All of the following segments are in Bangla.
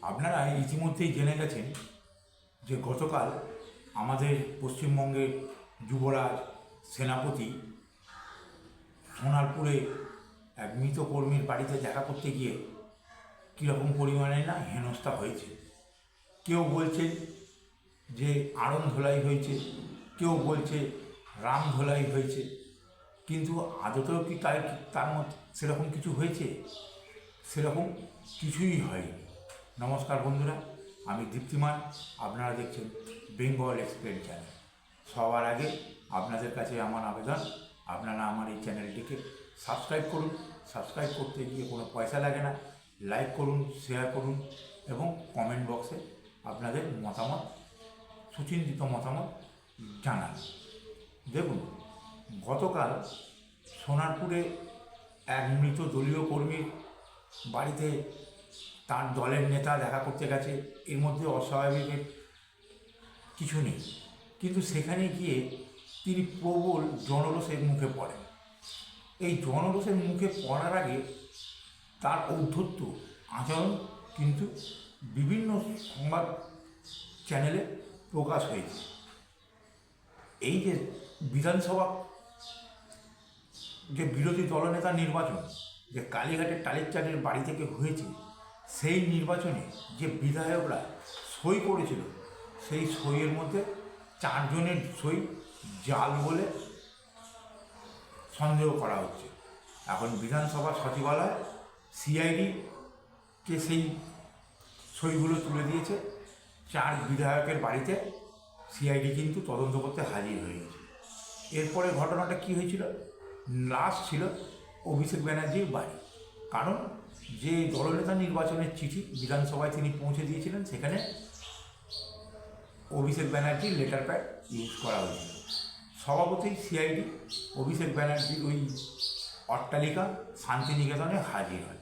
আপনারা ইতিমধ্যেই জেনে গেছেন যে গতকাল আমাদের পশ্চিমবঙ্গের যুবরাজ সেনাপতি সোনারপুরে এক মৃত কর্মীর বাড়িতে দেখা করতে গিয়ে কীরকম পরিমাণে না হেনস্থা হয়েছে। কেউ বলছে যে আড়ং ধোলাই হয়েছে, কেউ বলছে রাম ধোলাই হয়েছে, কিন্তু আদতেও কি তার মধ্যে সেরকম কিছু হয়েছে? সেরকম কিছুই হয়নি। নমস্কার বন্ধুরা, আমি দীপ্তিমান, আপনারা দেখছেন বেঙ্গল এক্সপ্লেন চ্যানেল। সবার আগে আপনাদের কাছে আমার আবেদন, আপনারা আমার এই চ্যানেলটিকে সাবস্ক্রাইব করুন। সাবস্ক্রাইব করতে গিয়ে কোনো পয়সা লাগে না। লাইক করুন, শেয়ার করুন এবং কমেন্ট বক্সে আপনাদের মতামত, সুচিন্তিত মতামত জানান। দেখুন, গতকাল সোনারপুরে এক মৃত দলীয় কর্মীর বাড়িতে তার দলের নেতা দেখা করতে গেছে। এর মধ্যে অস্বাভাবিকের কিছু নেই, কিন্তু সেখানে গিয়ে তিনি প্রবল জনরোষের মুখে পড়েন। এই জনরোষের মুখে পড়ার আগে তার ঔদ্ধত্য আচরণ কিন্তু বিভিন্ন সংবাদ চ্যানেলে প্রকাশ হয়েছে। এই যে বিধানসভা যে বিরোধী দলনেতা নির্বাচন যে কালীঘাটের টালিরচাঁদের বাড়ি থেকে হয়েছে, সেই নির্বাচনে যে বিধায়করা সই করেছিল, সেই সইয়ের মধ্যে 4 জনের সই জাল বলে সন্দেহ করা হচ্ছে। এখন বিধানসভা সচিবালয় সিআইডিকে সেই সইগুলো তুলে দিয়েছে। 4 বিধায়কের বাড়িতে সিআইডি কিন্তু তদন্ত করতে হাজির হয়ে গেছে। এরপরে ঘটনাটা কী হয়েছিল? লাস্ট ছিল অভিষেক ব্যানার্জির বাড়ি, কারণ যে দলনেতা নির্বাচনের চিঠি বিধানসভায় তিনি পৌঁছে দিয়েছিলেন, সেখানে অভিষেক ব্যানার্জির লেটার প্যাড ইউজ করা হয়েছিল। স্বভাবতই সিআইডি অভিষেক ব্যানার্জির ওই অট্টালিকা শান্তিনিকেতনে হাজির হয়।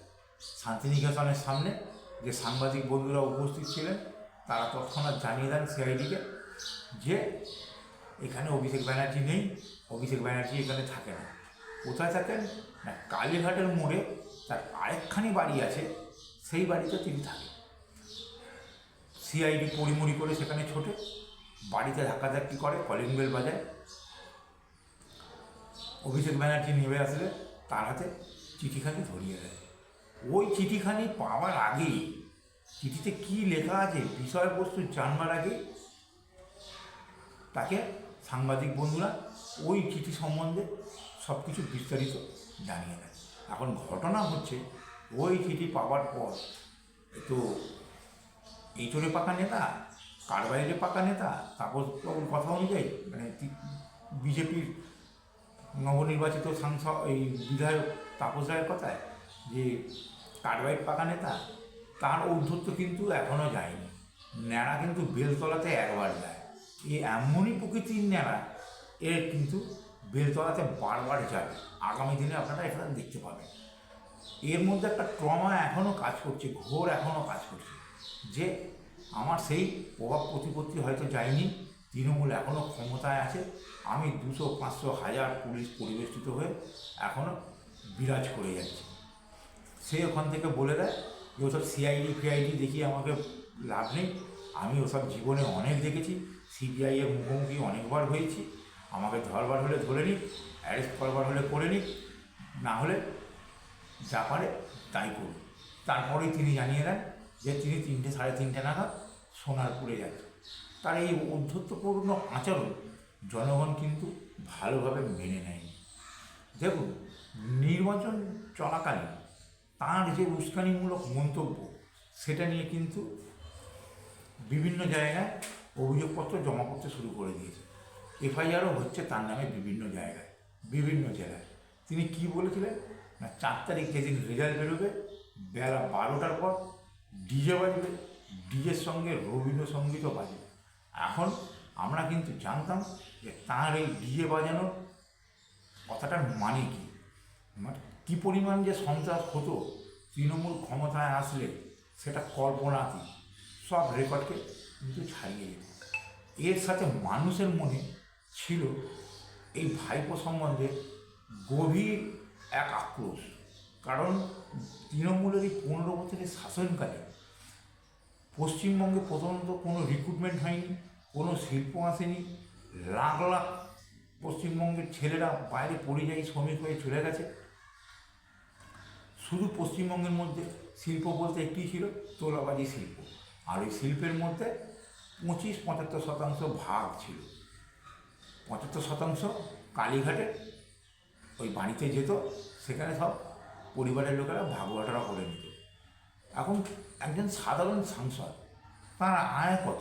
শান্তিনিকেতনের সামনে যে সাংবাদিক বন্ধুরা উপস্থিত ছিলেন, তারা তৎক্ষণাৎ জানিয়ে দেন সিআইডিকে যে এখানে অভিষেক ব্যানার্জি নেই, অভিষেক ব্যানার্জি এখানে থাকে না। কোথায় থাকেন না, কালীঘাটের মোড়ে তার আরেকখানি বাড়ি আছে, সেই বাড়িতে তিনি থাকেন। সিআইডি পরিমরি করে সেখানে ছোটে, বাড়িতে ধাক্কাধাক্কি করে, কলিং বেল বাজায়। অভিষেক ব্যানার্জি নেমে আসলে তার হাতে চিঠিখানি ধরিয়ে দেয়। ওই চিঠিখানি পাওয়ার আগেই, চিঠিতে কী লেখা আছে বিষয়বস্তু জানবার আগে, তাকে সাংবাদিক বন্ধুরা ওই চিঠি সম্বন্ধে সব কিছু বিস্তারিত জানিয়ে দেয়। এখন ঘটনা হচ্ছে, ওই চিঠি পাওয়ার পর তো এইচরে পাকা নেতা, কারবাইলে পাকা নেতা তাপসবাবুর কথা অনুযায়ী, মানে বিজেপির নবনির্বাচিত সাংসদ এই বিধায়ক তাপস রায়ের কথায়, যে কারবাইয়ের পাকা নেতা, তার ঔদ্ধত্য কিন্তু এখনও যায়নি। ন্যাড়া কিন্তু বেলতলাতে একবার যায়। এই এমনই প্রকৃতির ন্যাড়া, এর কিন্তু বেলতলাতে বারবার যাবে। আগামী দিনে আপনারা এখানে দেখতে পাবেন। এর মধ্যে একটা ট্রমা এখনও কাজ করছে, ঘোর এখনও কাজ করছে, যে আমার সেই প্রভাব প্রতিপত্তি হয়তো যায়নি, তৃণমূল এখনও ক্ষমতায় আছে, আমি 200, 500, 1000 পুলিশ পরিবেষ্টিত হয়ে এখনও বিরাজ করে যাচ্ছে। সে ওখান থেকে বলে দেয় যে ওসব সিআইডি ফিআইডি দেখিয়ে আমাকে লাভ নেই, আমি ওসব জীবনে অনেক দেখেছি, সিবিআইয়ের মুখোমুখি অনেকবার হয়েছি, আমাকে ধরবার হলে ধরে নিক, অ্যারেস্ট করবার হলে করে নিক, না হলে যা পারে তাই করুন। তারপরেই তিনি জানিয়ে দেন যে তিনি 3টে, 3:30 নাগাদ সোনারপুরে যাচ্ছেন। তার এই ঔদ্ধত্যপূর্ণ আচরণ জনগণ কিন্তু ভালোভাবে মেনে নেয়নি। দেখুন, নির্বাচন চলাকালীন তাঁর যে উস্কানিমূলক মন্তব্য, সেটা নিয়ে কিন্তু বিভিন্ন জায়গায় অভিযোগপত্র জমা করতে শুরু করে দিয়েছে। এফআইআরও হচ্ছে তার নামে বিভিন্ন জায়গায়, বিভিন্ন জেলায়। তিনি কি বলেছিলেন না, 4 তারিখ যেদিন রেজাল্ট বেরোবে, বেলা 12টার পর ডিজে বাজবে, ডিজের সঙ্গে রবীন্দ্রসঙ্গীতও বাজবে। এখন আমরা কিন্তু জানতাম যে তাঁর এই ডিজে বাজানোর কথাটার মানে কী, মানে কী পরিমাণ যে সন্ত্রাস হতো তৃণমূল ক্ষমতায় আসলে, সেটা কল্পনাতীত। সব রেকর্ডকে কিন্তু ছাড়িয়ে যেত। এর সাথে মানুষের মনে ছিল এই ভাইপো সম্বন্ধে গভীর এক আক্রোশ, কারণ তৃণমূলের এই 15 বছরের শাসনকালে পশ্চিমবঙ্গে প্রথমত কোনো রিক্রুটমেন্ট হয়নি, কোনো শিল্প আসেনি, লাখ লাখ পশ্চিমবঙ্গের ছেলেরা বাইরে পরিযায়ী শ্রমিক হয়ে চলে গেছে। শুধু পশ্চিমবঙ্গের মধ্যে শিল্প বলতে একটি ছিল তোলাবাজি শিল্প, আর ওই শিল্পের মধ্যে 25-75% ভাগ ছিল। 75% কালীঘাটে ওই বাড়িতে যেত, সেখানে সব পরিবারের লোকেরা ভাগবাটোয়ারা করে নিত। এখন একজন সাধারণ সাংসদ, তার আয় কত?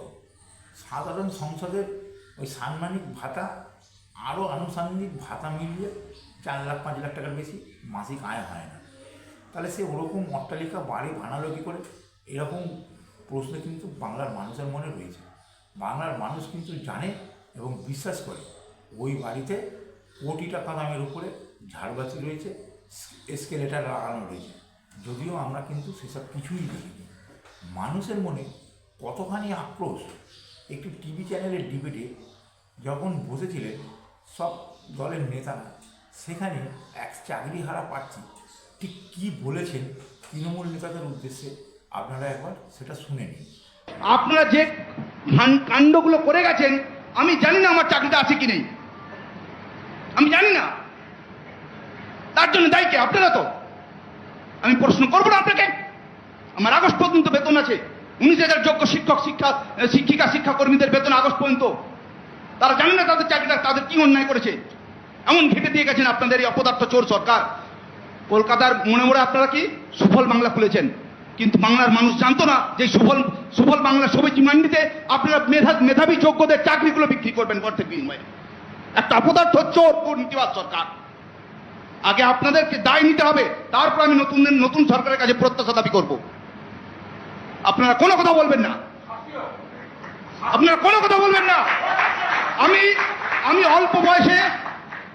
সাধারণ সংসদের ওই সাম্মানিক ভাতা আরও আনুষঙ্গিক ভাতা মিলিয়ে 4 লাখ 5 লাখ টাকার বেশি মাসিক আয় হয় না। তাহলে সে ওরকম অট্টালিকা বাড়ি বানালো কী করে? এরকম প্রশ্ন কিন্তু বাংলার মানুষের মনে রয়েছে। বাংলার মানুষ কিন্তু জানে এবং বিশ্বাস করে ওই বাড়িতে কোটি টাকা দামের উপরে ঝাড়বাতি রয়েছে, এসকেলেটার লাগানো রয়েছে। যদিও আমরা কিন্তু সেসব কিছুই দেখিনি। মানুষের মনে কতখানি আক্রোশ! একটি টিভি চ্যানেলের ডিবেটে যখন বসেছিলেন সব দলের নেতারা, সেখানে এক চাকরিহারা প্রার্থী ঠিক কী বলেছেন তৃণমূল নেতাদের উদ্দেশ্যে, আপনারা একবার সেটা শুনে নিন। আপনারা যে কাণ্ডগুলো করে গেছেন, আমি জানি না আমার চাকরিটা আছে কি নেই, আমি জানি না। তার জন্য দায়ী কে? আপনারা তো। আমি প্রশ্ন করবো না আপনাকে। আমার আগস্ট পর্যন্ত বেতন আছে। 19,000 যোগ্য শিক্ষাকর্মীদের বেতন আগস্ট পর্যন্ত। তারা জানে না তাদের চাকরিটা, তাদের কি অন্যায় করেছে, এমন ভেবে দিয়ে গেছেন আপনাদের এই অপদার্থ চোর সরকার। কলকাতার মনে মনে আপনারা কি সুফল বাংলা খুলেছেন, কিন্তু বাংলার মানুষ জানতো না যে সুফল বাংলা সবজি মান্ডিতে আপনারা মেধাবী যোগ্যদের চাকরিগুলো বিক্রি করবেন অর্থের বিনিময়ে। একটা অপদার্থ চোর দুর্নীতিবাদ সরকার। আগে আপনাদেরকে দায় নিতে হবে, তারপর আমি নতুন সরকারের কাছে প্রত্যাশা দাবি করব। আপনারা কোনো কথা বলবেন না, আপনারা কোনো কথা বলবেন না। আমি অল্প বয়সে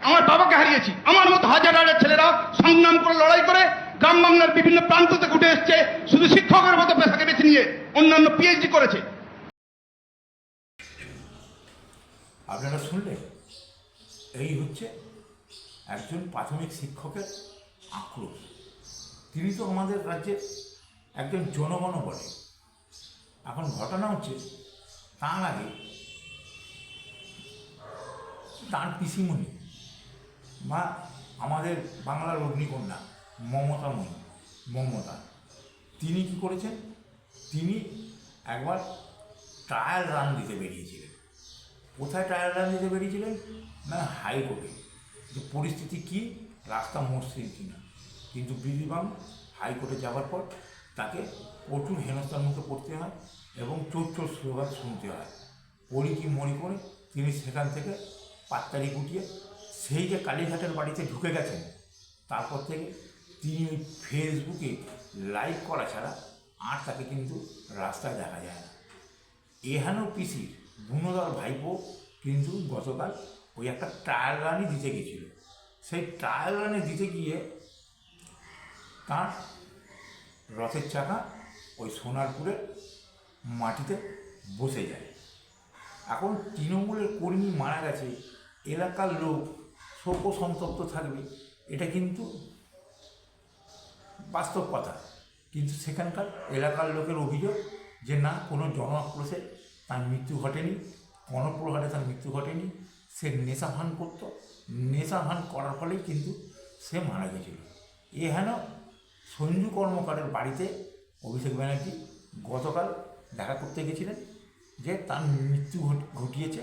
আমার বাবাকে হারিয়েছি। আমার মতো হাজার হাজার ছেলেরা সংগ্রাম করে, লড়াই করে গ্রাম বাংলার বিভিন্ন প্রান্ত থেকে উঠে এসছে, শুধু শিক্ষকের মতো পেশাকে বেছে নিয়ে অন্যান্য পিএইচডি করেছে। আপনারা শুনলেন, এই হচ্ছে একজন প্রাথমিক শিক্ষকের আক্রোশ। তিনি তো আমাদের রাজ্যের একজন জনগণও বটে। এখন ঘটনা হচ্ছে, তার আগে তার পিসিমণি বা আমাদের বাংলার অগ্নিকন্যা মমতা, তিনি কি করেছেন? তিনি একবার ট্রায়াল রান দিতে বেরিয়েছিলেন। কোথায় ট্রায়াল রান দিতে বেরিয়েছিলেন? না, হাইকোর্টে, যে পরিস্থিতি কী, রাস্তা মসৃণ কিনা। কিন্তু বিধিবাম হাইকোর্টে যাওয়ার পর তাকে প্রচুর হেনস্থার মুখে পড়তে হয় এবং চোর স্লোগান শুনতে হয়। পড়ি কি মরি করে তিনি সেখান থেকে পাত্তারি গুটিয়ে সেই যে কালীঘাটের বাড়িতে ঢুকে গেছেন, তারপর থেকে তিনি ওই ফেসবুকে লাইভ করা ছাড়া আর তাকে কিন্তু রাস্তায় দেখা যায় না। এহানো পিসির গুণধর ভাইপো কিন্তু গতকাল ওই একটা ট্রায়াল রানই দিতে গেছিল। সেই ট্রায়াল রানে দিতে গিয়ে তার রথের চাকা ওই সোনারপুরের মাটিতে বসে যায়। এখন তৃণমূলের কর্মী মারা গেছে, এলাকার লোক শোক সন্তপ্ত থাকবে, এটা কিন্তু বাস্তব কথা। কিন্তু সেখানকার এলাকার লোকের অভিযোগ যে না, কোনো জনআক্রোশে তার মৃত্যু ঘটেনি, গণপ্রহারে তার মৃত্যু ঘটেনি, সে নেশাভান করত, নেশাভান করার ফলেই কিন্তু সে মারা গেছিল। এ হেন সঞ্জু কর্মকারের বাড়িতে অভিষেক ব্যানার্জি গতকাল দেখা করতে গেছিলেন, যে তার মৃত্যু ঘটিয়েছে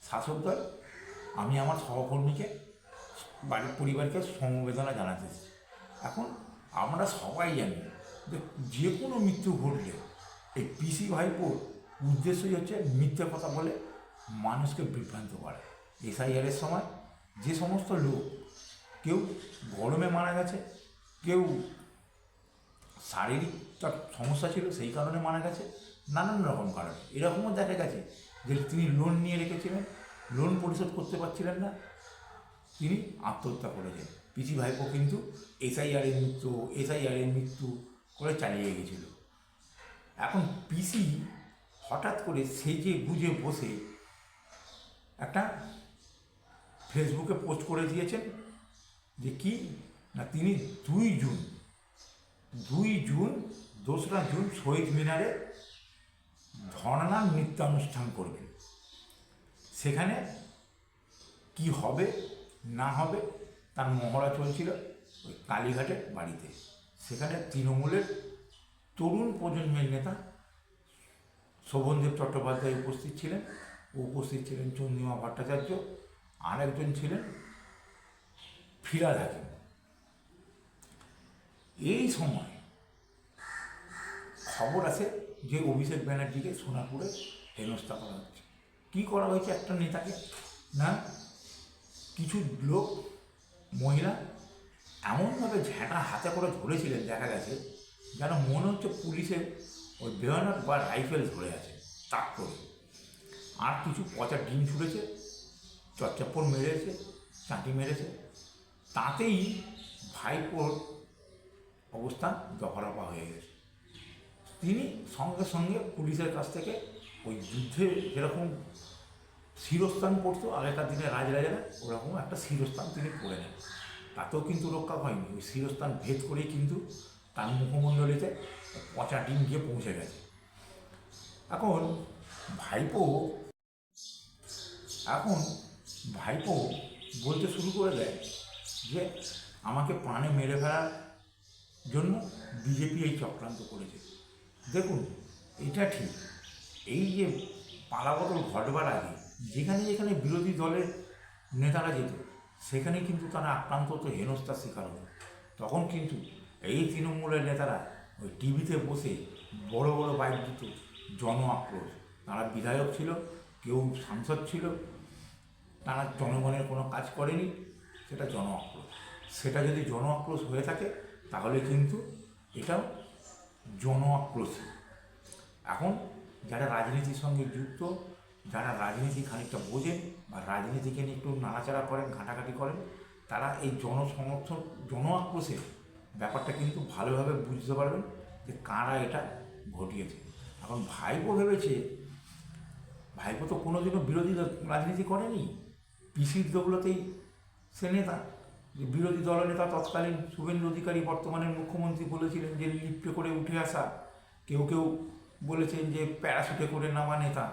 শাসক দল। আমি আমার সহকর্মীকে, বাড়ির পরিবারকে সমবেদনা জানাতেছি। এখন আমরা সবাই জানি যে কোনো মৃত্যু ঘটলে এই পিসি ভাইপোর উদ্দেশ্যই হচ্ছে মিথ্যে কথা বলে মানুষকে বিভ্রান্ত করা। এসআইআরের সময় যে সমস্ত লোক, কেউ গরমে মারা গেছে, কেউ শারীরিক তার সমস্যা ছিল সেই কারণে মারা গেছে, নানান রকম কারণে। এরকমও দেখা গেছে যে তিনি লোন নিয়ে রেখেছিলেন, লোন পরিশোধ করতে পারছিলেন না, তিনি আত্মহত্যা করেছেন। পিসি ভাইপো কিন্তু এসআইআরের মৃত্যু করে চালিয়ে গেছিল। এখন পিসি হঠাৎ করে সেজে গুজে বসে একটা ফেসবুকে পোস্ট করে দিয়েছেন যে কি না, তিনি 2 জুন 2রা জুন শহীদ মিনারে ধর্নার নৃত্যানুষ্ঠান করবেন। সেখানে কি হবে না হবে তার মহড়া চলছিল ওই কালীঘাটের বাড়িতে। সেখানে তৃণমূলের তরুণ প্রজন্মের নেতা শোভনদেব চট্টোপাধ্যায় উপস্থিত ছিলেন, উপস্থিত ছিলেন চন্দ্রিমা ভট্টাচার্য, আর একজন ছিলেন ফিরাদ হাকিম। এই সময় খবর আছে যে অভিষেক ব্যানার্জিকে সোনারপুরে হেনস্থা করা হচ্ছে। কী করা হয়েছে একটা নেতাকে? না, কিছু লোক মহিলা এমনভাবে ঝ্যাঁটা হাতে করে ধরেছিলেন, দেখা গেছে যেন মনে হচ্ছে পুলিশের ওই বেয়নাট বা রাইফেল ধরে আছে তাক করে। আর কিছু পচা ডিম ছুঁড়েছে, চচ্চাপ্পড় মেরেছে, চাঁটি মেরেছে। তাতেই ভাইপোর অবস্থা দফারফা হয়ে গেছে। তিনি সঙ্গে সঙ্গে পুলিশের কাছ থেকে ওই যুদ্ধে যেরকম শিরস্থান পড়তো আগেকার দিনে রাজরাজারা, ওরকম একটা শিরস্থান তিনি পড়ে নেন। তাতেও কিন্তু রক্ষা হয়নি। ওই শিরস্থান ভেদ করেই কিন্তু তার মুখমণ্ডলীতে পচা ডিম গিয়ে পৌঁছে গেছে। এখন ভাইপো বলতে শুরু করে দেয় যে আমাকে প্রাণে মেরে ফেলার জন্য বিজেপি এই চক্রান্ত করেছে। দেখুন, এটা ঠিক, এই যে পালাবদল ঘটবার আগে যেখানে যেখানে বিরোধী দলের নেতারা যেত সেখানে কিন্তু তারা আক্রান্ত হতো, হেনস্থার শিকার হতো। তখন কিন্তু এই তৃণমূলের নেতারা ওই টিভিতে বসে বড় বড় বাইক দিত, জন আক্রোশ। তারা বিধায়ক ছিল, কেউ সাংসদ ছিল, তারা জনগণের কোনো কাজ করেনি, সেটা জন আক্রোশ। সেটা যদি জন আক্রোশ হয়ে থাকে তাহলে কিন্তু এটাও জন আক্রোশী। এখন যারা রাজনীতির সঙ্গে যুক্ত, যারা রাজনীতি খানিকটা বোঝেন বা রাজনীতিকে নিয়ে একটু নাড়াচাড়া করেন, ঘাঁটাঘাঁটি করেন, তারা এই জনসমর্থন, জন আক্রোশের ব্যাপারটা কিন্তু ভালোভাবে বুঝতে পারবেন যে কারা এটা ঘটিয়েছে। এখন ভাইপো ভেবেছে, ভাইপো তো কোনোদিনও বিরোধী রাজনীতি করেনি, পিসির দৌলতেই সে নেতা। যে বিরোধী দলনেতা তৎকালীন শুভেন্দু অধিকারী, বর্তমানের মুখ্যমন্ত্রী, বলেছিলেন যে লিফটে করে উঠে আসা, কেউ কেউ বলেছেন যে প্যারাশুটে করে নামা নেতা।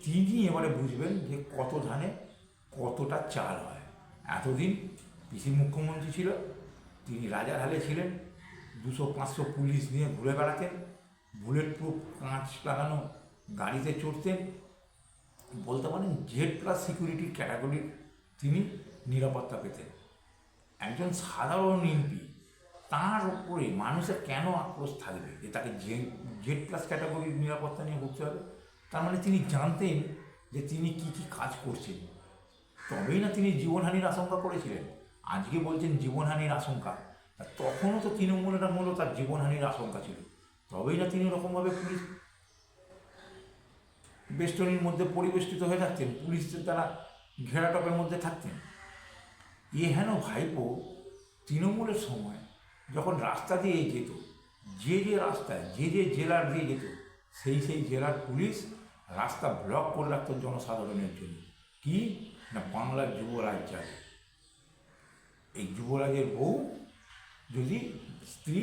তিনি এবারে বুঝবেন যে কত ধানে কতটা চাল হয়। এতদিন পিসি মুখ্যমন্ত্রী ছিল, তিনি রাজার হালে ছিলেন, 200-500 পুলিশ নিয়ে ঘুরে বেড়াতেন, বুলেট প্রুফ কাঁচ লাগানো গাড়িতে চড়তেন, বলতে পারেন Z+ সিকিউরিটির ক্যাটাগরির তিনি নিরাপত্তা পেতেন। একজন সাধারণ এমপি, তার উপরে মানুষের কেন আক্রোশ থাকবে যে তাকে Z+ ক্যাটাগরির নিরাপত্তা নিয়ে ঘুরতে হবে? তার মানে তিনি জানতেন যে তিনি কি কি কাজ করছেন, তবেই না তিনি জীবনহানির আশঙ্কা করেছিলেন। আজকে বলছেন জীবনহানির আশঙ্কা, তখনও তো তৃণমূলের আমলেও তার জীবনহানির আশঙ্কা ছিল, তবেই না তিনি ওরকমভাবে পুলিশ বেষ্টনীর মধ্যে পরিবেষ্টিত হয়ে থাকতেন, পুলিশদের দ্বারা ঘেরাটপের মধ্যে থাকতেন। হেন ভাইপো তৃণমূলের সময় যখন রাস্তা দিয়ে যেত, যে রাস্তায় যে জেলার দিয়ে যেত, সেই জেলার পুলিশ রাস্তা ব্লক করে রাখত জনসাধারণের জন্য। কি না, বাংলার যুবরাজ যাবে, এই যুবরাজের বউ যদি স্ত্রী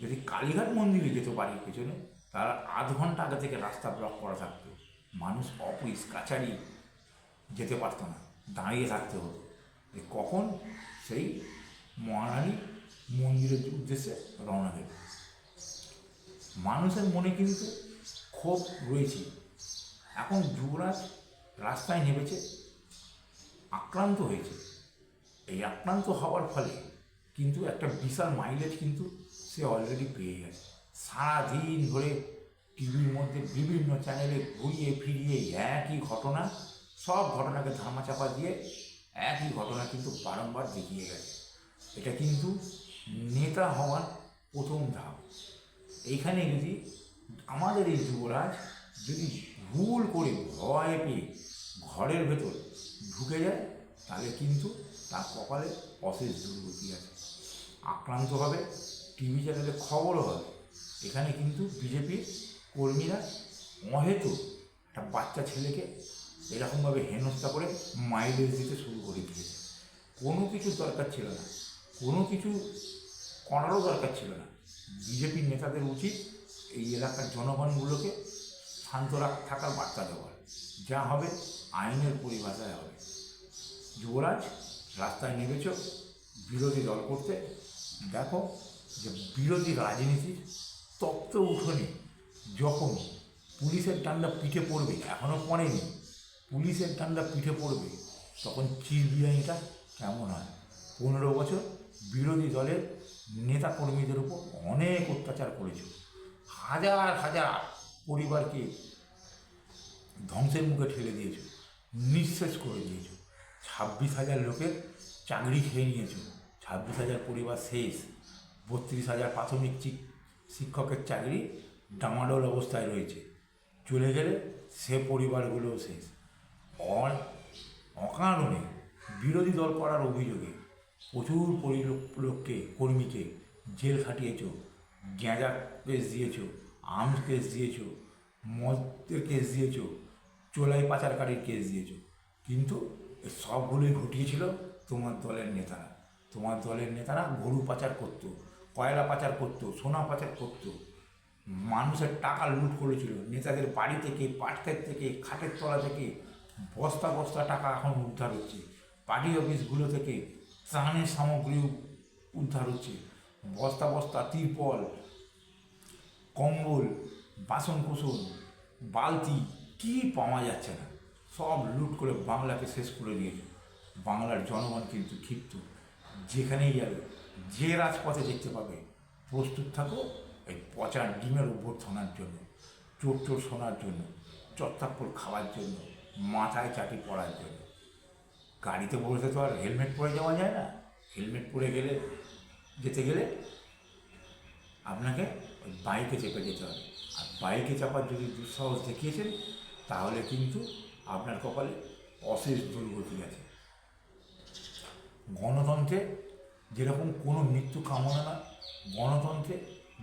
যদি কালীঘাট মন্দিরে যেত বাড়ির পেছনে, তার আধ ঘন্টা আগে থেকে রাস্তা ব্লক করা থাকতো। মানুষ অফিস কাছারি যেতে পারতো না, দাঁড়িয়ে থাকতে হতো যে কখন সেই মহারানী মন্দিরের উদ্দেশ্যে রওনা দেবে। মানুষের মনে কিন্তু ক্ষোভ রয়েছে। এখন যুবরাজ রাস্তায় নেমেছে, আক্রান্ত হয়েছে। এই আক্রান্ত হওয়ার ফলে কিন্তু একটা বিশাল মাইলেজ কিন্তু সে অলরেডি পেয়ে গেছে। সারাদিন ধরে টিভির মধ্যে বিভিন্ন চ্যানেলে ঘুরিয়ে ফিরিয়ে একই ঘটনা, সব ঘটনাকে ধামাচাপা দিয়ে একই ঘটনা কিন্তু বারংবার দেখিয়ে গেছে। এটা কিন্তু নেতা হওয়ার প্রথম ধাপ। এইখানে যদি আমাদের এই যুবরাজ যদি ভুল করে ভয় পেয়ে ঘরের ভেতর ঢুকে যায়, তাহলে কিন্তু তার কপালে অশেষ দুর্গতি আছে, আক্রান্ত হবে, টিভি চ্যানেলে খবরও হবে। এখানে কিন্তু বিজেপির কর্মীরা অহেতু একটা বাচ্চা ছেলেকে এরকমভাবে হেনস্থা করে মাইলেজ দিতে শুরু করে দিয়েছে। কোনো কিছু দরকার ছিল না, কোনো কিছু করারও দরকার ছিল না। বিজেপির নেতাদের উচিত এই এলাকার জনগণগুলোকে শান্ত থাকার বার্তা দেওয়ার, যা হবে আইনের পরিভাষায় হবে। যুবরাজ রাস্তায় নেমেছ বিরোধী দল করতে, দেখো যে বিরোধী রাজনীতির তপ্ত উঠোনে যখন পুলিশের ডান্ডা পিঠে পড়বে, এখনও পড়েনি, পুলিশের ডান্ডা পিঠে পড়বে, তখন চিরবিদায়টা কেমন হয়। 15 বছর বিরোধী দলের নেতাকর্মীদের উপর অনেক অত্যাচার করেছ, হাজার হাজার পরিবারকে ধ্বংসের মুখে ঠেলে দিয়েছ, নিঃশেষ করে দিয়েছ, 26,000 লোকের চাকরি খেয়ে নিয়েছ, 26,000 পরিবার শেষ, 32,000 প্রাথমিক শিক্ষকের চাকরি ডামাডোল অবস্থায় রয়েছে, চলে গেলে সে পরিবারগুলোও শেষ। অকারণে বিরোধী দল করার অভিযোগে প্রচুর লোককে কর্মীকে জেল খাটিয়েছ, গ্যাঁজা কেস দিয়েছ, আর্মস কেস দিয়েছ, মদের কেস দিয়েছ, চোলাই পাচারকারীর কেস দিয়েছ, কিন্তু সবগুলোই ঘটিয়েছিল তোমার দলের নেতারা। তোমার দলের নেতারা গরু পাচার করত, কয়লা পাচার করত, সোনা পাচার করত, মানুষের টাকা লুট করেছিল, নেতাদের বাড়ি থেকে, পাটক্ষেত থেকে, খাটের তলা থেকে বস্তা বস্তা টাকা এখন উদ্ধার হচ্ছে, পার্টি অফিসগুলো থেকে ত্রাণের সামগ্রী উদ্ধার হচ্ছে, বস্তা বস্তা তিরপল, কম্বল, বাসনকোসন, বালতি, কি পাওয়া যাচ্ছে না, সব লুট করে বাংলাকে শেষ করে দিয়েছে। বাংলার জনগণ কিন্তু ক্ষিপ্ত, যেখানেই যাবে, যে রাজপথে দেখতে পাবে, প্রস্তুত থাকো এই পচা ডিমের অভ্যর্থনার জন্য, চোর চোর শোনার জন্য, চত্তাপ্পর খাওয়ার জন্য, মাথায় চাটি পড়ার জন্য। গাড়িতে বসে তো আর হেলমেট পরে যাওয়া যায় না, হেলমেট পরে যেতে গেলে আপনাকে ওই বাইকে চেপে যেতে হবে, আর বাইকে চাপার যদি দুঃসাহস দেখিয়েছেন তাহলে কিন্তু আপনার কপালে অশেষ দুর্গতি আছে। গণতন্ত্রে যেরকম কোনো মৃত্যু কামনা না, গণতন্ত্রে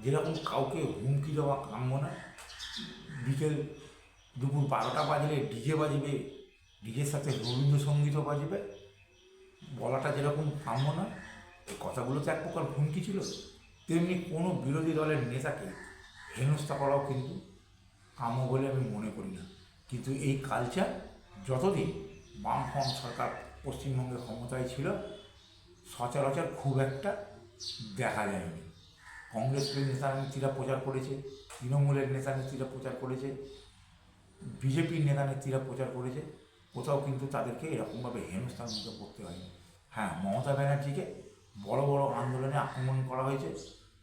যেরকম কাউকে হুমকি দেওয়া কাম্য না, বিকেল দুপুর 12টা বাজলে ডিজে বাজবে, ডিজের সাথে রবীন্দ্রসঙ্গীতও বাজবে, বলাটা যেরকম কাম্য না, এই কথাগুলো তো এক প্রকার হুমকি ছিল, তেমনি কোনো বিরোধী দলের নেতাকে হেনস্থা করাও কিন্তু কাম্য বলে আমি মনে করি না। কিন্তু এই কালচার যতদিন বামফ্রন্ট সরকার পশ্চিমবঙ্গে ক্ষমতায় ছিল সচরাচর খুব একটা দেখা যায়নি। কংগ্রেসের নেতা নেত্রীরা প্রচার করেছে, তৃণমূলের নেতা নেত্রীরা প্রচার করেছে, বিজেপির নেতা নেত্রীরা প্রচার করেছে, কোথাও কিন্তু তাদেরকে এরকমভাবে হেনস্থার মুখে পড়তে হয়নি। হ্যাঁ, মমতা ব্যানার্জিকে বড় বড় আন্দোলনে আক্রমণ করা হয়েছে,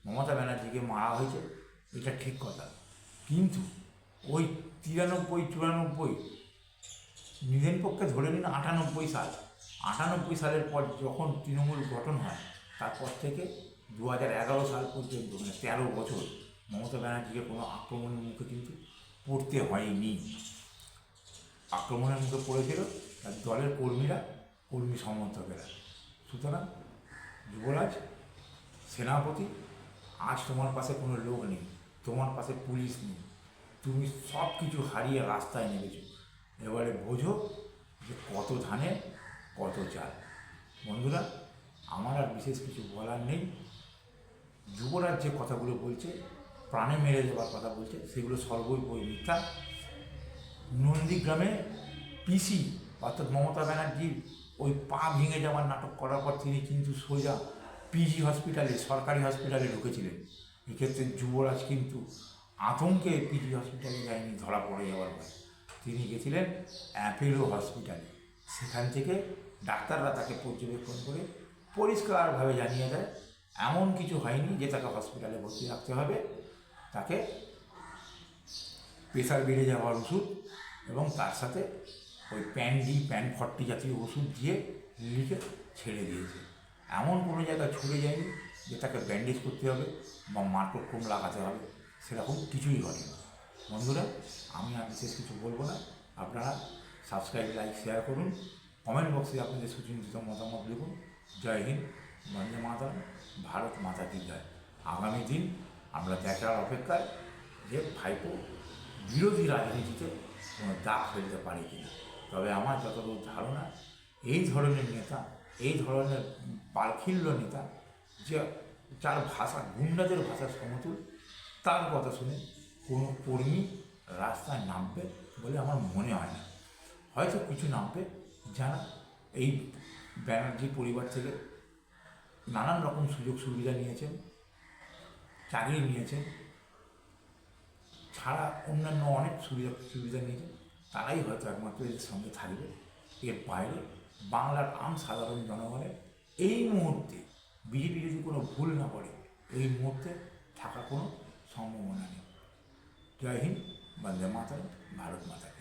মমতা ব্যানার্জিকে মারা হয়েছে, এটা ঠিক কথা, কিন্তু ওই 93-94 নিজের পক্ষে ধরে নিন 98 সালের পর যখন তৃণমূল গঠন হয়, তারপর থেকে 2011 সাল পর্যন্ত, মানে 13 বছর মমতা ব্যানার্জিকে কোনো আক্রমণের মুখে কিন্তু পড়তে হয়নি। আক্রমণের মুখে পড়েছিল তার দলের কর্মীরা, কর্মী সমর্থকেরা। সুতরাং যুবরাজ, সেনাপতি, আজ তোমার পাশে কোনো লোক নেই, তোমার পাশে পুলিশ নেই, তুমি সব কিছু হারিয়ে রাস্তায় নেমেছ। এবারে বোঝো যে কত ধানে কত চাল। বন্ধুরা, আমার আর বিশেষ কিছু বলার নেই। যুবরাজ যে কথাগুলো বলছে, প্রাণে মেরে দেওয়ার কথা বলছে, সেগুলো সর্বই মিথ্যা। নন্দীগ্রামে পিসি অর্থাৎ মমতা ব্যানার্জির ওই পা ভেঙে যাওয়ার নাটক করার পর তিনি কিন্তু সোজা পিজি হসপিটালে, সরকারি হসপিটালে ঢুকেছিলেন। এক্ষেত্রে যুবরাজ কিন্তু আতঙ্কে পিজি হসপিটালে যায়নি ধরা পড়ে যাওয়ার পর, তিনি গেছিলেন অ্যাপেলো হসপিটালে। সেখান থেকে ডাক্তাররা তাকে পর্যবেক্ষণ করে পরিষ্কারভাবে জানিয়ে দেয় এমন কিছু হয়নি যে তাকে হসপিটালে ভর্তি রাখতে হবে, তাকে প্রেশার বেড়ে যাওয়ার ওষুধ এবং তার সাথে ওই প্যান40 জাতীয় ওষুধ দিয়ে লিখে ছেড়ে দিয়েছে। এমন কোনো জায়গায় ছুটে যায়নি যে তাকে ব্যান্ডেজ করতে হবে বা মার্কোক্রোম লাগাতে হবে, সেরকম কিছুই ঘটেনি। বন্ধুরা, আমি আর বিশেষ কিছু বলবো না। আপনারা সাবস্ক্রাইব, লাইক, শেয়ার করুন, কমেন্ট বক্সে আপনাদের সুচিন্তিত মতামত লিখুন। জয় হিন্দ, বন্দে মাতরম, ভারত মাতা কি জয়। আগামী দিন আমরা দেখার অপেক্ষায় যে ভাইপো বিরোধী রাজনীতিতে কোনো দাগ ফেলতে পারে কিনা। তবে আমার যতদূর ধারণা, এই ধরনের নেতা, এই ধরনের বালখিল্য নেতা, যে যার ভাষা গুন্ডাদের ভাষার সমতুল, তার কথা শুনে কোনো কর্মী রাস্তায় নামবে বলে আমার মনে হয় না। হয়তো কিছু নামবে যারা এই ব্যানার্জি পরিবার থেকে নানান রকম সুযোগ সুবিধা নিয়েছেন, চাকরি নিয়েছেন, ছাড়া অন্যান্য অনেক সুবিধা নিয়েছেন, তারাই হয়তো একমাত্র এর সঙ্গে থাকবে। এর বাইরে বাংলার সাধারণ জনগণের এই মুহূর্তে বিজেপি যদি কোনো ভুল না করে এই মুহূর্তে থাকার কোনো সম্ভাবনা নেই। জয় হিন্দ, বন্দে মাতরম, ভারত মাতা।